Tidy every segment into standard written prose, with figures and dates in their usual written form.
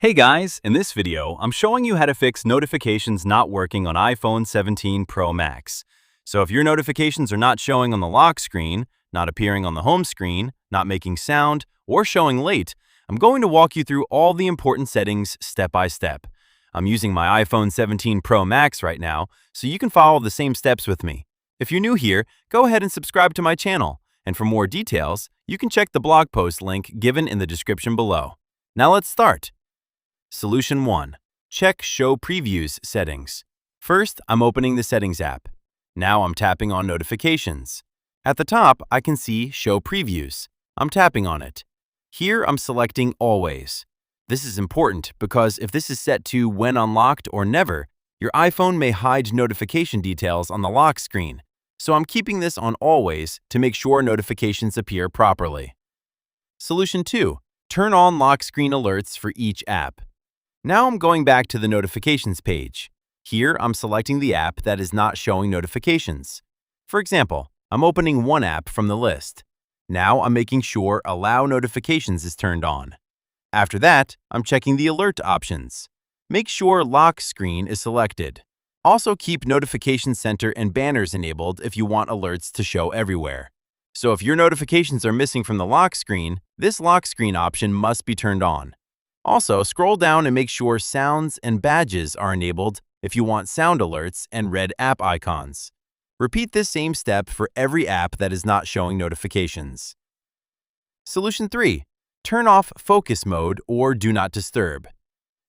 Hey guys, in this video, I'm showing you how to fix notifications not working on iPhone 17 Pro Max. So if your notifications are not showing on the lock screen, not appearing on the home screen, not making sound, or showing late, I'm going to walk you through all the important settings step by step. I'm using my iPhone 17 Pro Max right now, so you can follow the same steps with me. If you're new here, go ahead and subscribe to my channel. And for more details, you can check the blog post link given in the description below. Now let's start. Solution 1. Check Show Previews settings. First, I'm opening the Settings app. Now I'm tapping on Notifications. At the top, I can see Show Previews. I'm tapping on it. Here, I'm selecting Always. This is important because if this is set to When Unlocked or Never, your iPhone may hide notification details on the lock screen. So I'm keeping this on Always to make sure notifications appear properly. Solution 2. Turn on lock screen alerts for each app. Now I'm going back to the Notifications page. Here, I'm selecting the app that is not showing notifications. For example, I'm opening one app from the list. Now I'm making sure Allow Notifications is turned on. After that, I'm checking the alert options. Make sure Lock Screen is selected. Also keep Notification Center and banners enabled if you want alerts to show everywhere. So if your notifications are missing from the lock screen, this lock screen option must be turned on. Also, scroll down and make sure Sounds and Badges are enabled if you want sound alerts and red app icons. Repeat this same step for every app that is not showing notifications. Solution 3. Turn off Focus Mode or Do Not Disturb.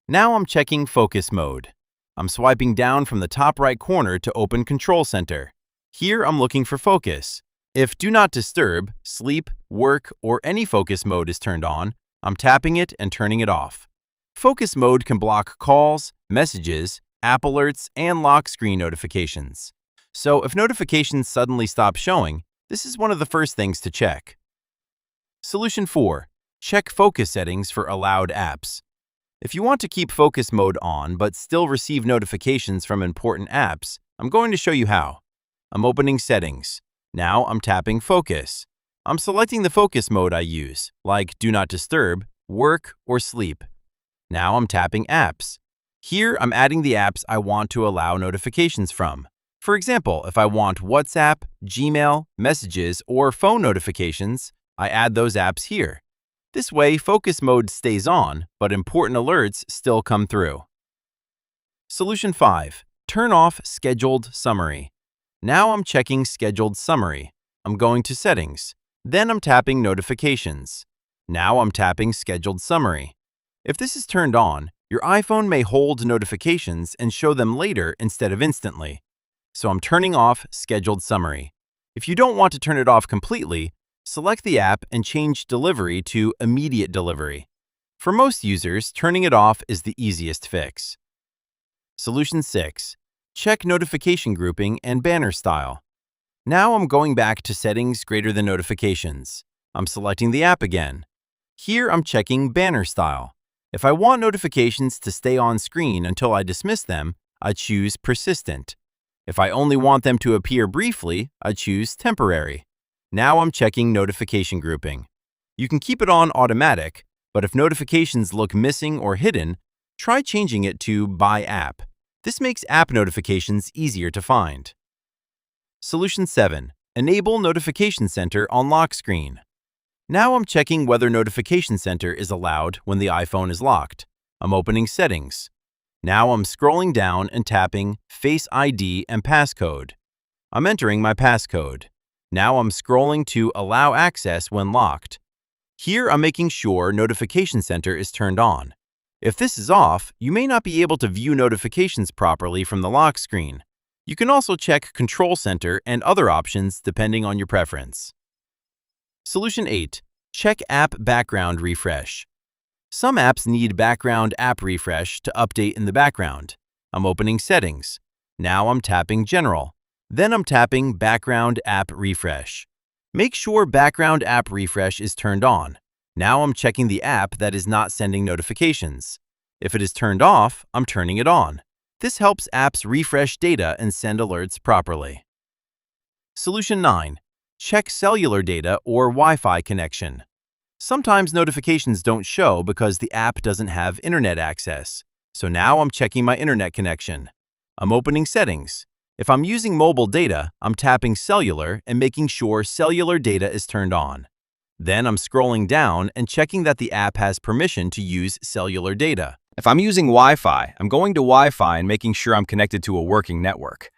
Now I'm checking Focus Mode. I'm swiping down from the top right corner to open Control Center. Here I'm looking for Focus. If Do Not Disturb, Sleep, Work, or any focus mode is turned on, I'm tapping it and turning it off. Focus mode can block calls, messages, app alerts, and lock screen notifications. So if notifications suddenly stop showing, this is one of the first things to check. Solution 4. Check focus settings for allowed apps. If you want to keep focus mode on but still receive notifications from important apps, I'm going to show you how. I'm opening Settings. Now I'm tapping Focus. I'm selecting the focus mode I use, like Do Not Disturb, Work, or Sleep. Now I'm tapping Apps. Here I'm adding the apps I want to allow notifications from. For example, if I want WhatsApp, Gmail, Messages, or phone notifications, I add those apps here. This way, focus mode stays on, but important alerts still come through. Solution 5. Turn off Scheduled Summary. Now I'm checking Scheduled Summary. I'm going to Settings. Then I'm tapping Notifications. Now I'm tapping Scheduled Summary. If this is turned on, your iPhone may hold notifications and show them later instead of instantly. So I'm turning off Scheduled Summary. If you don't want to turn it off completely, select the app and change Delivery to Immediate Delivery. For most users, turning it off is the easiest fix. Solution 6. Check Notification Grouping and Banner Style. Now I'm going back to Settings greater than Notifications. I'm selecting the app again. Here I'm checking Banner Style. If I want notifications to stay on screen until I dismiss them, I choose Persistent. If I only want them to appear briefly, I choose Temporary. Now I'm checking Notification Grouping. You can keep it on Automatic, but if notifications look missing or hidden, try changing it to By App. This makes app notifications easier to find. Solution 7. Enable Notification Center on lock screen. Now I'm checking whether Notification Center is allowed when the iPhone is locked. I'm opening Settings. Now I'm scrolling down and tapping Face ID and Passcode. I'm entering my passcode. Now I'm scrolling to Allow Access when locked. Here I'm making sure Notification Center is turned on. If this is off, you may not be able to view notifications properly from the lock screen. You can also check Control Center and other options depending on your preference. Solution 8. Check App Background Refresh. Some apps need background app refresh to update in the background. I'm opening Settings. Now I'm tapping General. Then I'm tapping Background App Refresh. Make sure Background App Refresh is turned on. Now I'm checking the app that is not sending notifications. If it is turned off, I'm turning it on. This helps apps refresh data and send alerts properly. Solution 9. Check cellular data or Wi-Fi connection. Sometimes notifications don't show because the app doesn't have internet access. So now I'm checking my internet connection. I'm opening settings. If I'm using mobile data, I'm tapping Cellular and making sure cellular data is turned on. Then I'm scrolling down and checking that the app has permission to use cellular data. If I'm using Wi-Fi, I'm going to Wi-Fi and making sure I'm connected to a working network.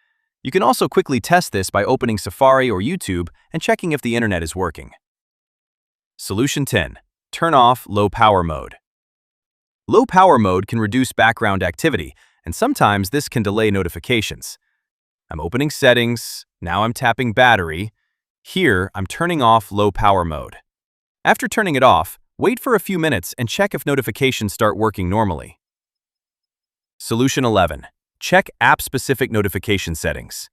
You can also quickly test this by opening Safari or YouTube and checking if the internet is working. Solution 10. Turn off low power mode. Low power mode can reduce background activity, and sometimes this can delay notifications. I'm opening settings, now I'm tapping battery. Here, I'm turning off low power mode. After turning it off, wait for a few minutes and check if notifications start working normally. Solution 11. Check app-specific notification settings.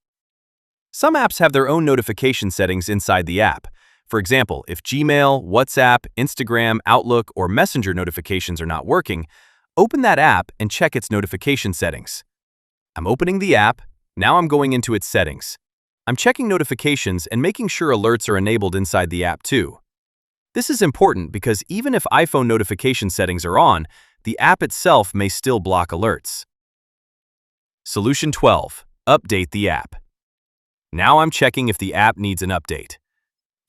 Some apps have their own notification settings inside the app. For example, if Gmail, WhatsApp, Instagram, Outlook, or Messenger notifications are not working, open that app and check its notification settings. I'm opening the app, now I'm going into its settings. I'm checking notifications and making sure alerts are enabled inside the app too. This is important because even if iPhone notification settings are on, the app itself may still block alerts. Solution 12. Update the app. Now I'm checking if the app needs an update.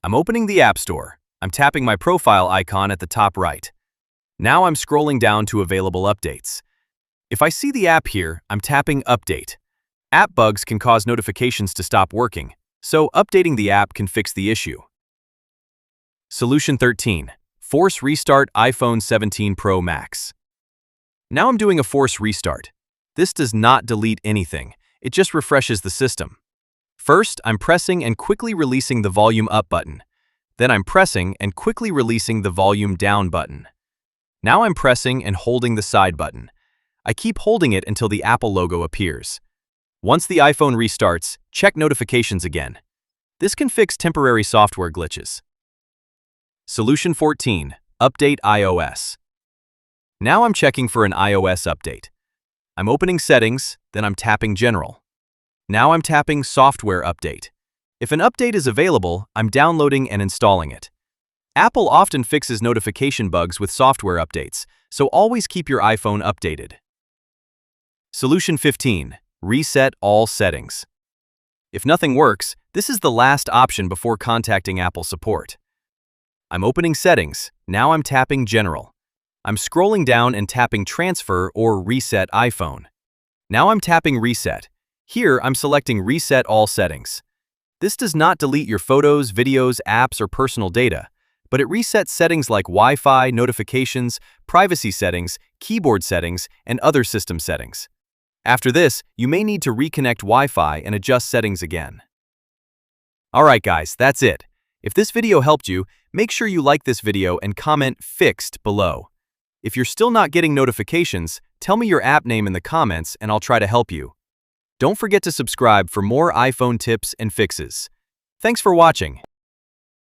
I'm opening the App Store. I'm tapping my profile icon at the top right. Now I'm scrolling down to available updates. If I see the app here, I'm tapping Update. App bugs can cause notifications to stop working, so updating the app can fix the issue. Solution 13. Force restart iPhone 17 Pro Max. Now I'm doing a force restart. This does not delete anything, it just refreshes the system. First, I'm pressing and quickly releasing the volume up button. Then I'm pressing and quickly releasing the volume down button. Now I'm pressing and holding the side button. I keep holding it until the Apple logo appears. Once the iPhone restarts, check notifications again. This can fix temporary software glitches. Solution 14. Update iOS. Now I'm checking for an iOS update. I'm opening Settings, then I'm tapping General. Now I'm tapping Software Update. If an update is available, I'm downloading and installing it. Apple often fixes notification bugs with software updates, so always keep your iPhone updated. Solution 15. Reset all settings. If nothing works, this is the last option before contacting Apple support. I'm opening Settings, now I'm tapping General. I'm scrolling down and tapping Transfer or Reset iPhone. Now I'm tapping Reset. Here, I'm selecting Reset All Settings. This does not delete your photos, videos, apps, or personal data, but it resets settings like Wi-Fi, notifications, privacy settings, keyboard settings, and other system settings. After this, you may need to reconnect Wi-Fi and adjust settings again. Alright guys, that's it. If this video helped you, make sure you like this video and comment "Fixed" below. If you're still not getting notifications, tell me your app name in the comments and I'll try to help you. Don't forget to subscribe for more iPhone tips and fixes. Thanks for watching.